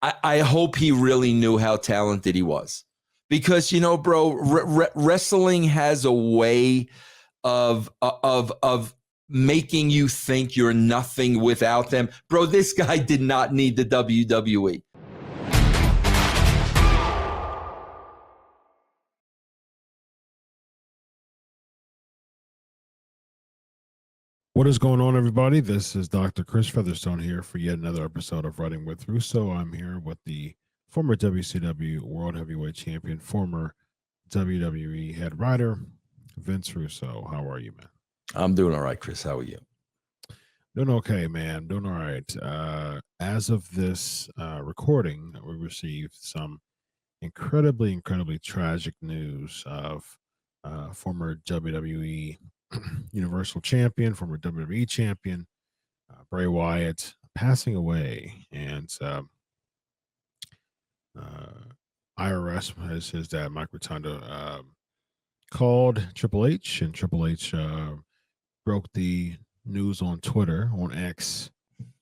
I hope he really knew how talented he was, because, bro, wrestling has a way of making you think you're nothing without them. Bro, this guy did not need the WWE. What is going on, everybody? This is Dr. Chris Featherstone here for yet another episode of Writing with Russo. I'm here with the former WCW World Heavyweight Champion, former WWE head writer, Vince Russo. How are you, man? I'm doing all right, Chris. How are you? Doing okay, man. Doing all right. As of this recording, we received some incredibly tragic news of former WWE Universal Champion, former WWE Champion, Bray Wyatt passing away. And IRS, his dad, Mike Rotunda, called Triple H, and Triple H broke the news on Twitter, on X,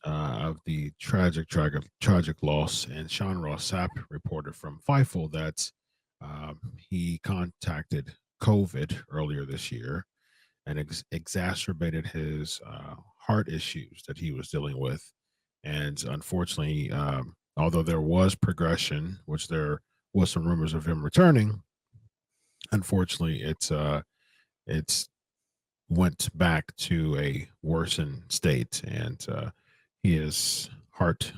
of the tragic loss. And Sean Ross Sapp reported from Fightful that he contacted COVID earlier this year and exacerbated his heart issues that he was dealing with. And unfortunately, although there was progression, which there was some rumors of him returning, unfortunately, it's went back to a worsened state, and he is heart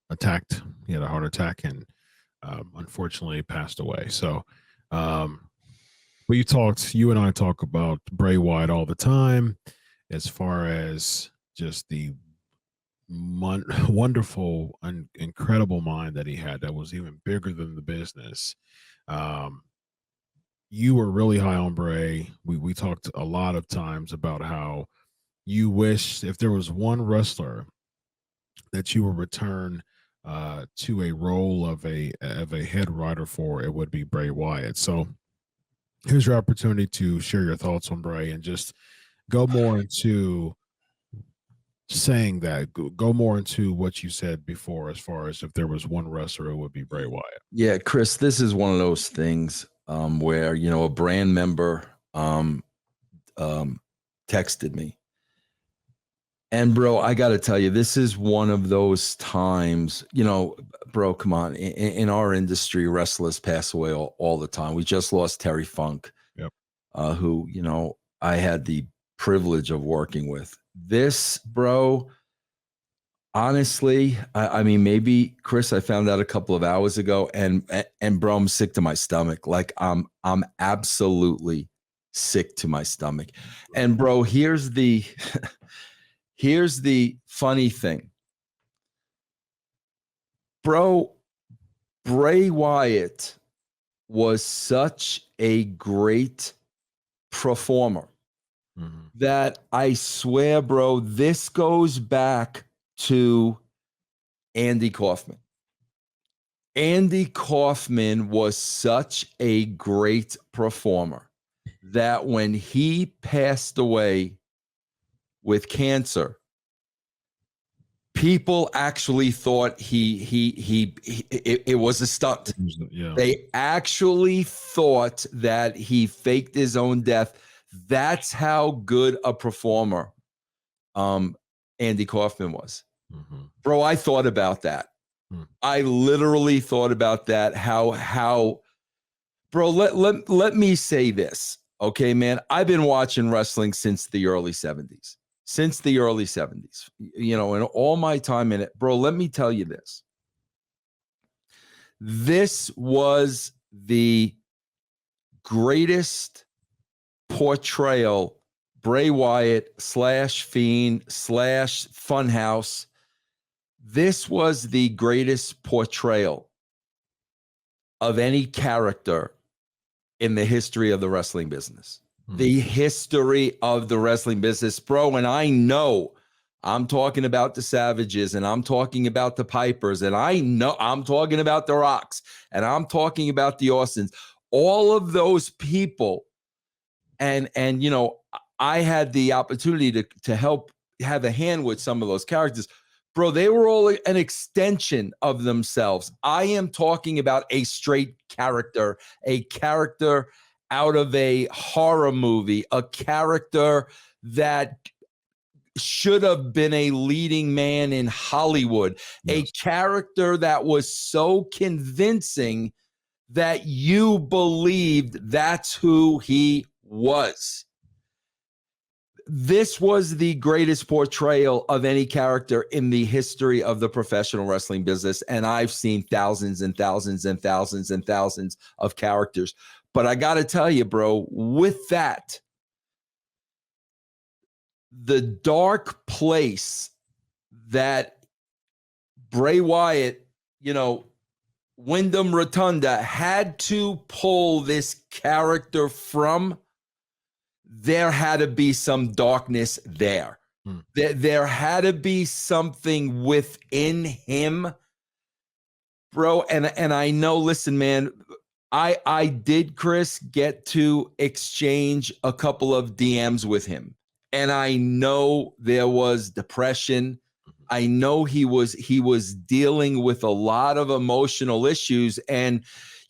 attacked. He had a heart attack and unfortunately passed away. So you and I talk about Bray Wyatt all the time, as far as just the wonderful and incredible mind that he had that was even bigger than the business. You were really high on Bray. We talked a lot of times about how you wish if there was one wrestler that you would return to a role of a head writer for, it would be Bray Wyatt. So here's your opportunity to share your thoughts on Bray and just go more into saying that. Go more into what you said before, as far as if there was one wrestler, it would be Bray Wyatt. Yeah, Chris, this is one of those things where, a brand member texted me. And, bro, I got to tell you, this is one of those times, bro, come on. In our industry, wrestlers pass away all the time. We just lost Terry Funk, yep. Who, I had the privilege of working with. This, bro, honestly, I mean, maybe, Chris, I found out a couple of hours ago, and bro, I'm sick to my stomach. Like, I'm absolutely sick to my stomach. And, bro, here's the funny thing. Bro, Bray Wyatt was such a great performer that I swear, bro, this goes back to Andy Kaufman. Andy Kaufman was such a great performer that when he passed away with cancer, people actually thought it was a stunt. Yeah. They actually thought that he faked his own death. That's how good a performer Andy Kaufman was. Bro, I thought about that. I literally thought about that. How bro, let me say this. Okay, man, I've been watching wrestling since the early 70s. And all my time in it, bro, let me tell you this. This was the greatest portrayal, Bray Wyatt / Fiend / Funhouse. This was the greatest portrayal of any character in the history of the wrestling business. The history of the wrestling business, bro. And I know I'm talking about the Savages, and I'm talking about the Pipers, and I know I'm talking about the Rocks, and I'm talking about the Austins, all of those people. And I had the opportunity to help have a hand with some of those characters. Bro, they were all an extension of themselves. I am talking about a straight character, a character out of a horror movie, a character that should have been a leading man in Hollywood, a character that was so convincing that you believed that's who he was. This was the greatest portrayal of any character in the history of the professional wrestling business. And I've seen thousands and thousands and thousands and thousands of characters. But I got to tell you, bro, with that, the dark place that Bray Wyatt, Wyndham Rotunda had to pull this character from, there had to be some darkness there. There had to be something within him, bro. And I know, listen, man, I did, Chris, get to exchange a couple of DMs with him. And I know there was depression. I know he was dealing with a lot of emotional issues. And,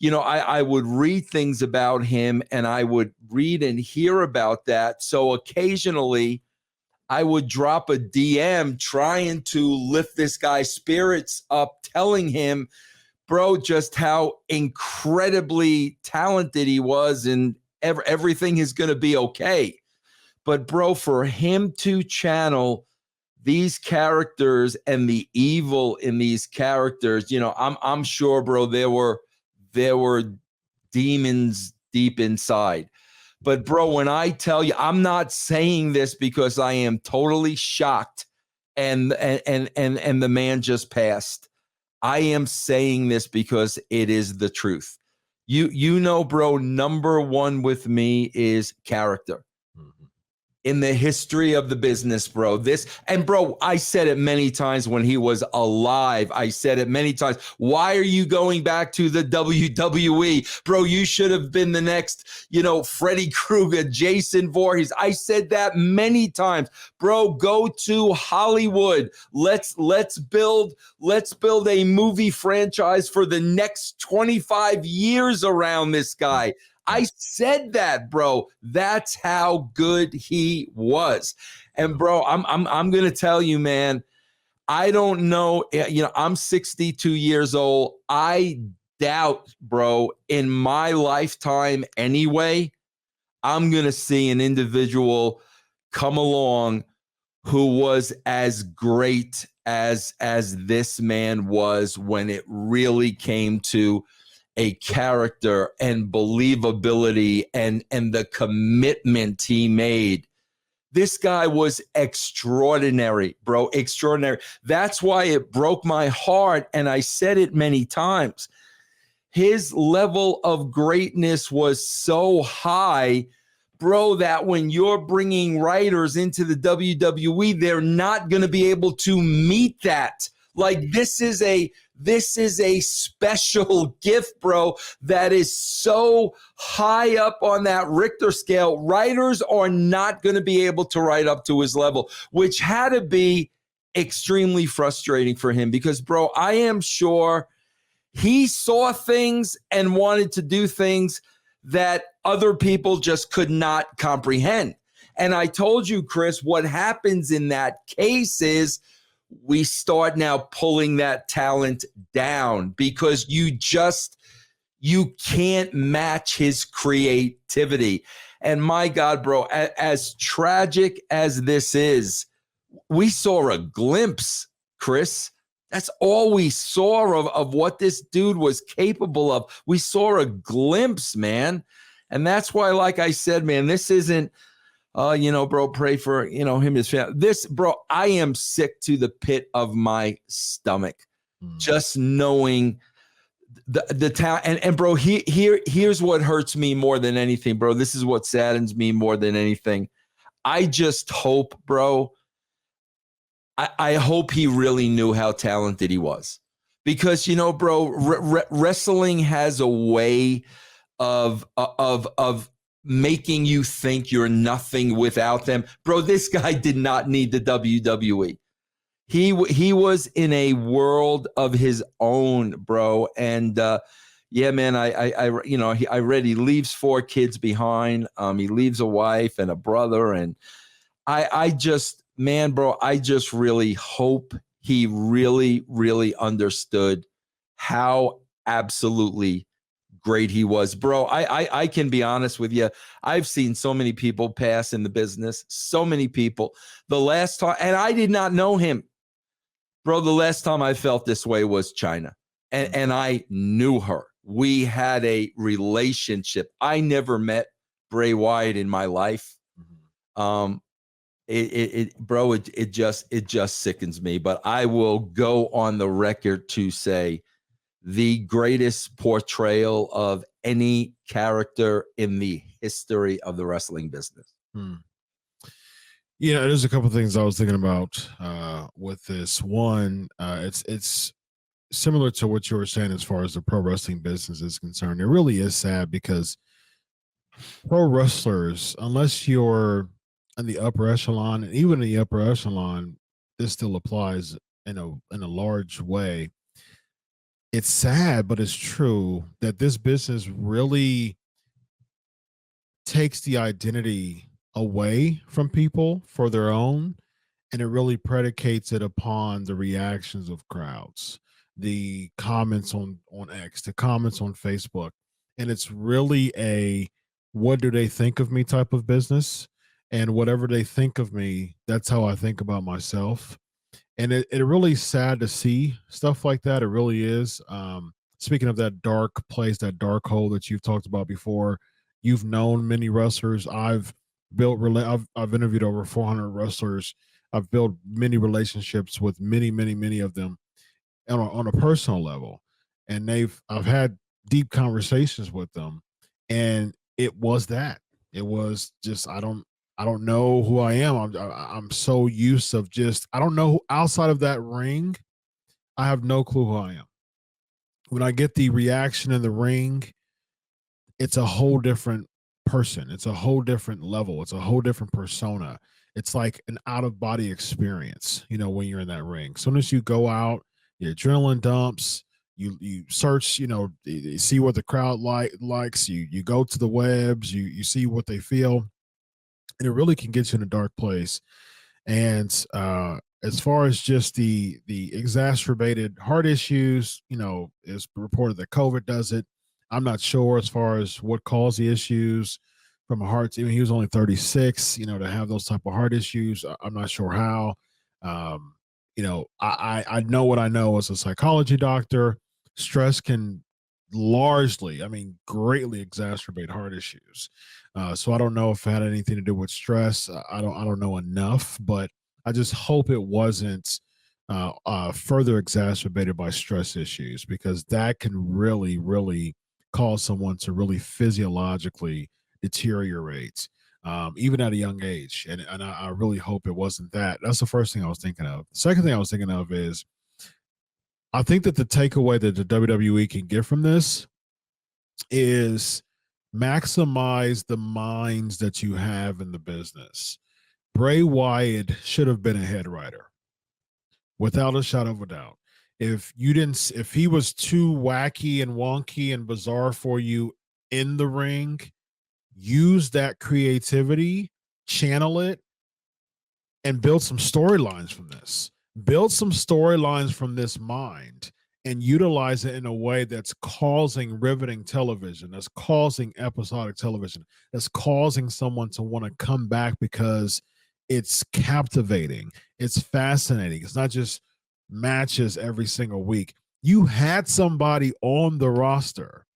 I would read things about him and I would read and hear about that. So occasionally I would drop a DM trying to lift this guy's spirits up, telling him, bro, just how incredibly talented he was and everything is going to be okay. But bro, for him to channel these characters and the evil in these characters, I'm sure, bro, there were demons deep inside. But bro, when I tell you, I'm not saying this because I am totally shocked and the man just passed. I am saying this because it is the truth. Bro, number one with me is character. In the history of the business, bro. Bro, I said it many times when he was alive. I said it many times. Why are you going back to the WWE? Bro, you should have been the next, Freddy Krueger, Jason Voorhees. I said that many times. Bro, go to Hollywood. Let's build a movie franchise for the next 25 years around this guy. I said that, bro. That's how good he was. And bro, I'm going to tell you, man, I don't know, I'm 62 years old. I doubt, bro, in my lifetime anyway, I'm going to see an individual come along who was as great as this man was when it really came to a character and believability and the commitment he made. This guy was extraordinary, bro, extraordinary. That's why it broke my heart, and I said it many times. His level of greatness was so high, bro, that when you're bringing writers into the WWE, they're not going to be able to meet that. Like, this is a special gift, bro, that is so high up on that Richter scale. Writers are not going to be able to write up to his level, which had to be extremely frustrating for him because, bro, I am sure he saw things and wanted to do things that other people just could not comprehend. And I told you, Chris, what happens in that case is we start now pulling that talent down because you can't match his creativity. And my God, bro, as tragic as this is, we saw a glimpse, Chris. That's all we saw of what this dude was capable of. We saw a glimpse, man. And that's why, like I said, man, this isn't, bro, pray for, him, his family. This, bro, I am sick to the pit of my stomach just knowing the talent. And bro, here's what hurts me more than anything, bro. This is what saddens me more than anything. I just hope, bro, I hope he really knew how talented he was. Because, bro, wrestling has a way of making you think you're nothing without them. Bro, this guy did not need the WWE. He was in a world of his own, bro. And yeah, man, I read he leaves 4 kids behind. He leaves a wife and a brother, and I just, man, bro, I just really hope he really, really understood how absolutely great he was, bro. I can be honest with you. I've seen so many people pass in the business, so many people. The last time, and I did not know him, bro. The last time I felt this way was China, and I knew her. We had a relationship. I never met Bray Wyatt in my life. Um, bro, it just sickens me. But I will go on the record to say the greatest portrayal of any character in the history of the wrestling business. Yeah, there's a couple of things I was thinking about with this. One, it's similar to what you were saying as far as the pro wrestling business is concerned. It really is sad because pro wrestlers, unless you're in the upper echelon, and even in the upper echelon, this still applies in a large way. It's sad, but it's true that this business really takes the identity away from people for their own, and it really predicates it upon the reactions of crowds, the comments on X, the comments on Facebook, and it's really a what do they think of me type of business, and whatever they think of me, that's how I think about myself. And it really sad to see stuff like that. It really is. Speaking of that dark place, that dark hole that you've talked about before, you've known many wrestlers. I've I've interviewed over 400 wrestlers. I've built many relationships with many of them on a personal level, and I've had deep conversations with them, and it was that. It was just I don't know who I am. I'm so used of just I don't know outside of that ring. I have no clue who I am. When I get the reaction in the ring, it's a whole different person. It's a whole different level. It's a whole different persona. It's like an out of body experience, when you're in that ring. As soon as you go out, your adrenaline dumps, you search, you see what the crowd likes, you go to the webs, you see what they feel, and it really can get you in a dark place. And as far as just the exacerbated heart issues, it's reported that COVID does it. I'm not sure as far as what caused the issues from a heart. He was only 36, to have those type of heart issues. I'm not sure how. I know what I know as a psychology doctor. Stress can largely, greatly exacerbate heart issues. So I don't know if it had anything to do with stress. I don't know enough, but I just hope it wasn't further exacerbated by stress issues, because that can really, really cause someone to really physiologically deteriorate, even at a young age. And I really hope it wasn't that. That's the first thing I was thinking of. The second thing I was thinking of is I think that the takeaway that the WWE can get from this is maximize the minds that you have in the business. Bray Wyatt should have been a head writer, without a shadow of a doubt. If he was too wacky and wonky and bizarre for you in the ring, use that creativity, channel it, and build some storylines from this. Build some storylines from this mind and utilize it in a way that's causing riveting television, that's causing episodic television, that's causing someone to want to come back because it's captivating, it's fascinating. It's not just matches every single week. You had somebody on the roster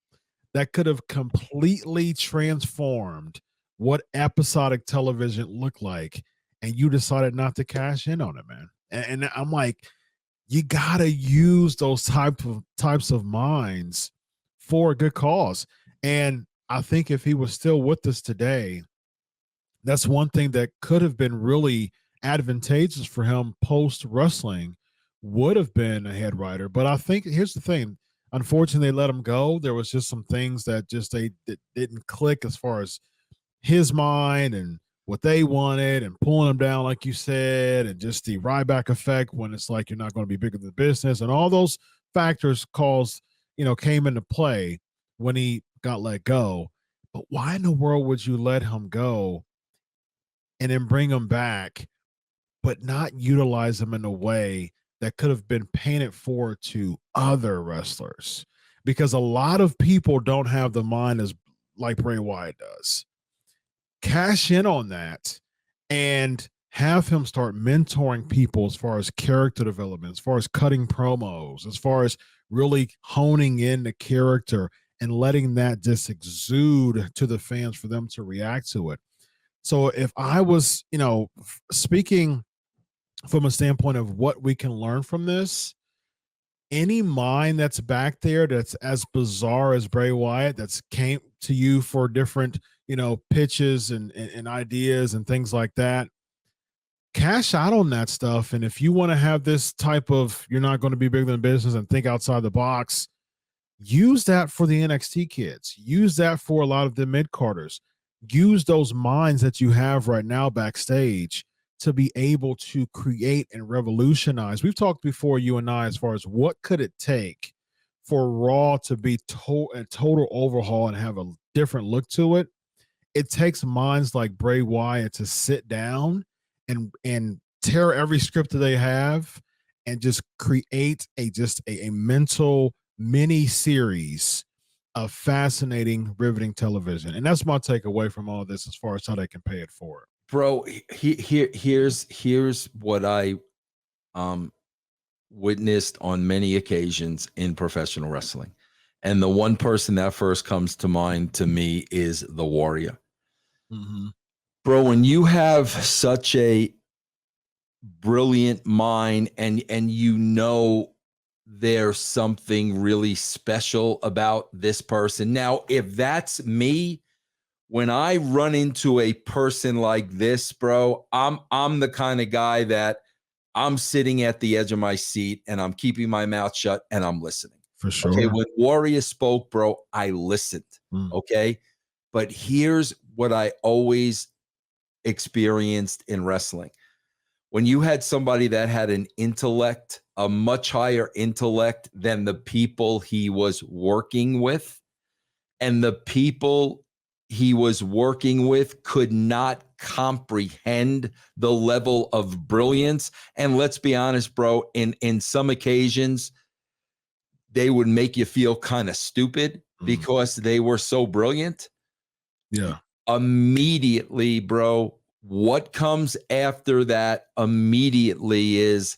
that could have completely transformed what episodic television looked like, and you decided not to cash in on it, man. And I'm like, you gotta use those types of minds for a good cause. And I think if he was still with us today, that's one thing that could have been really advantageous for him post wrestling, would have been a head writer. But I think here's the thing. Unfortunately, they let him go. There was just some things that just that didn't click as far as his mind and what they wanted and pulling them down, like you said, and just the Ryback effect when it's like you're not going to be bigger than the business, and all those factors came into play when he got let go. But why in the world would you let him go and then bring him back, but not utilize him in a way that could have been painted forward to other wrestlers? Because a lot of people don't have the mind as like Bray Wyatt does. Cash in on that and have him start mentoring people as far as character development, as far as cutting promos, as far as really honing in the character and letting that just exude to the fans for them to react to it. So if I was, speaking from a standpoint of what we can learn from this, any mind that's back there that's as bizarre as Bray Wyatt, that's came to you for different, pitches and ideas and things like that, cash out on that stuff. And if you want to have this type of, you're not going to be bigger than business and think outside the box, use that for the NXT kids. Use that for a lot of the mid-carders. Use those minds that you have right now backstage to be able to create and revolutionize. We've talked before, you and I, as far as what could it take for Raw to be a total overhaul and have a different look to it. It takes minds like Bray Wyatt to sit down and tear every script that they have and just create a mental mini series of fascinating, riveting television. And that's my takeaway from all this as far as how they can pay it forward. Bro, here's what I witnessed on many occasions in professional wrestling. And the one person that first comes to mind to me is the Warrior. Mm-hmm. Bro, when you have such a brilliant mind and there's something really special about this person. Now, if that's me, when I run into a person like this, bro, I'm the kind of guy that I'm sitting at the edge of my seat and I'm keeping my mouth shut and I'm listening. For sure. Okay, when Warrior spoke, bro, I listened. Okay, but here's what I always experienced in wrestling. When you had somebody that had an intellect, a much higher intellect than the people he was working with, and the people he was working with could not comprehend the level of brilliance. And let's be honest, bro, in some occasions, they would make you feel kind of stupid because they were so brilliant. Yeah. Immediately, bro, what comes after that immediately is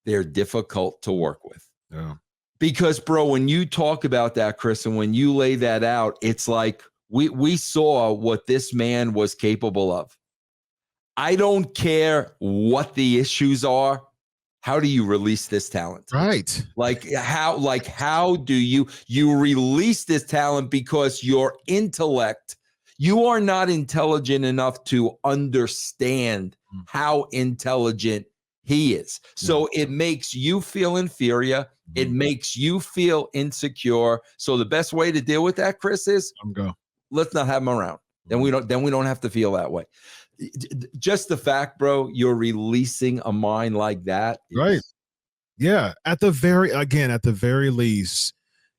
they're difficult to work with. Yeah. Because, bro, when you talk about that, Chris, and when you lay that out, it's like we saw what this man was capable of. I don't care what the issues are. How do you release this talent? Right. How do you release this talent? Because your intellect, you are not intelligent enough to understand how intelligent he is. So it makes you feel inferior. It makes you feel insecure. So the best way to deal with that, Chris, is let's not have him around. Then we don't have to feel that way. Just the fact, bro, you're releasing a mind like that. Right. Yeah. At the very least,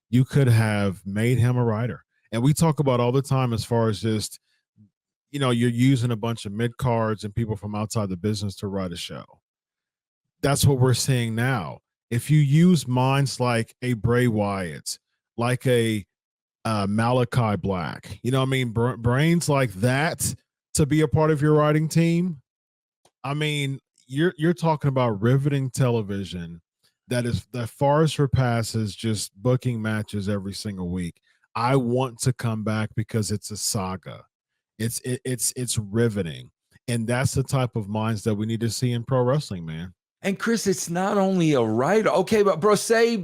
you could have made him a writer. And we talk about all the time as far as just, you're using a bunch of mid cards and people from outside the business to write a show. That's what we're seeing now. If you use minds like a Bray Wyatt, like a Malachi Black, brains like that to be a part of your writing team, you're talking about riveting television that far surpasses just booking matches every single week. I want to come back because it's a saga. It's riveting, and that's the type of minds that we need to see in pro wrestling, man. And Chris, it's not only a writer. Okay, but bro, say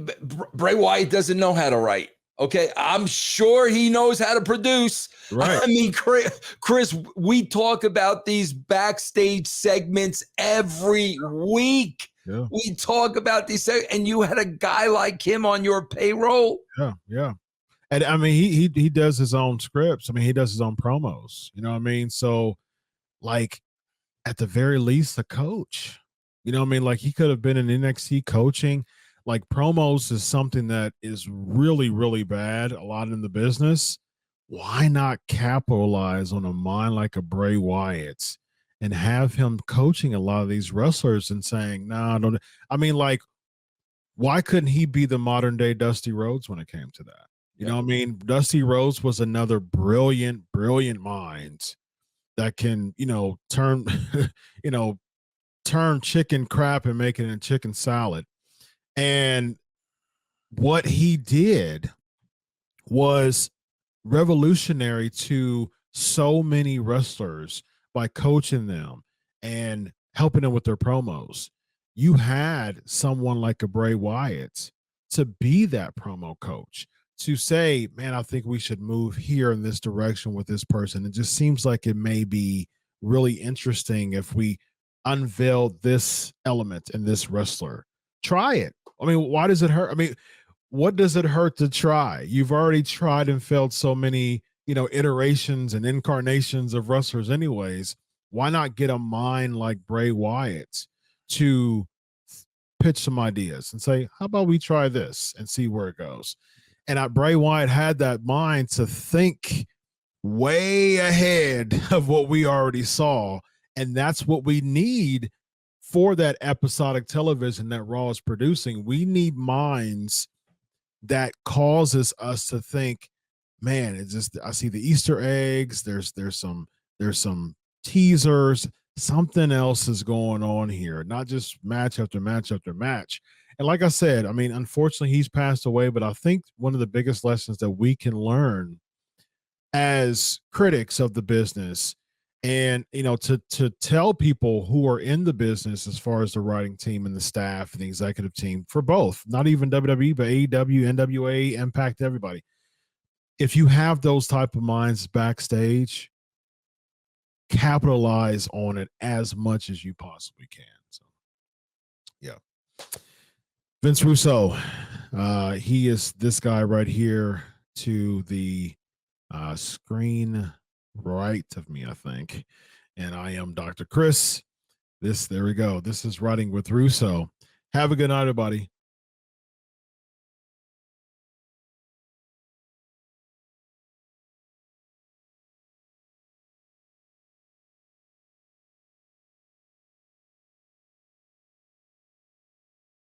Bray Wyatt doesn't know how to write. Okay, I'm sure he knows how to produce. Right. I mean, Chris, we talk about these backstage segments every week. Yeah. We talk about these, and you had a guy like him on your payroll. Yeah. And he does his own scripts. He does his own promos. So like at the very least a coach. You know what I mean? Like he could have been in NXT coaching. Like promos is something that is really, really bad a lot in the business. Why not capitalize on a mind like a Bray Wyatt and have him coaching a lot of these wrestlers and saying, no, nah, don't. I mean, like, why couldn't he be the modern day Dusty Rhodes when it came to that? You know what I mean? Dusty Rhodes was another brilliant, brilliant mind that can, turn, turn chicken crap and make it in chicken salad. And what he did was revolutionary to so many wrestlers by coaching them and helping them with their promos. You had someone like a Bray Wyatt to be that promo coach, to say, man, I think we should move here in this direction with this person. It just seems like it may be really interesting if we unveil this element in this wrestler. Try it. I mean, why does it hurt? I mean, what does it hurt to try? You've already tried and failed so many, iterations and incarnations of wrestlers anyways. Why not get a mind like Bray Wyatt to pitch some ideas and say, how about we try this and see where it goes? And Bray Wyatt had that mind to think way ahead of what we already saw. And that's what we need for that episodic television that Raw is producing. We need minds that causes us to think, man, it's just, I see the Easter eggs. There's some teasers. Something else is going on here, not just match after match after match. And like I said, I mean, unfortunately he's passed away, but I think one of the biggest lessons that we can learn as critics of the business, and to tell people who are in the business as far as the writing team and the staff and the executive team for both, not even WWE, but AEW, NWA, Impact, everybody. If you have those type of minds backstage, capitalize on it as much as you possibly can. So, yeah. Vince Russo, he is this guy right here to the screen right of me, I think. And I am Dr. Chris. There we go. This is Writing with Russo. Have a good night, everybody.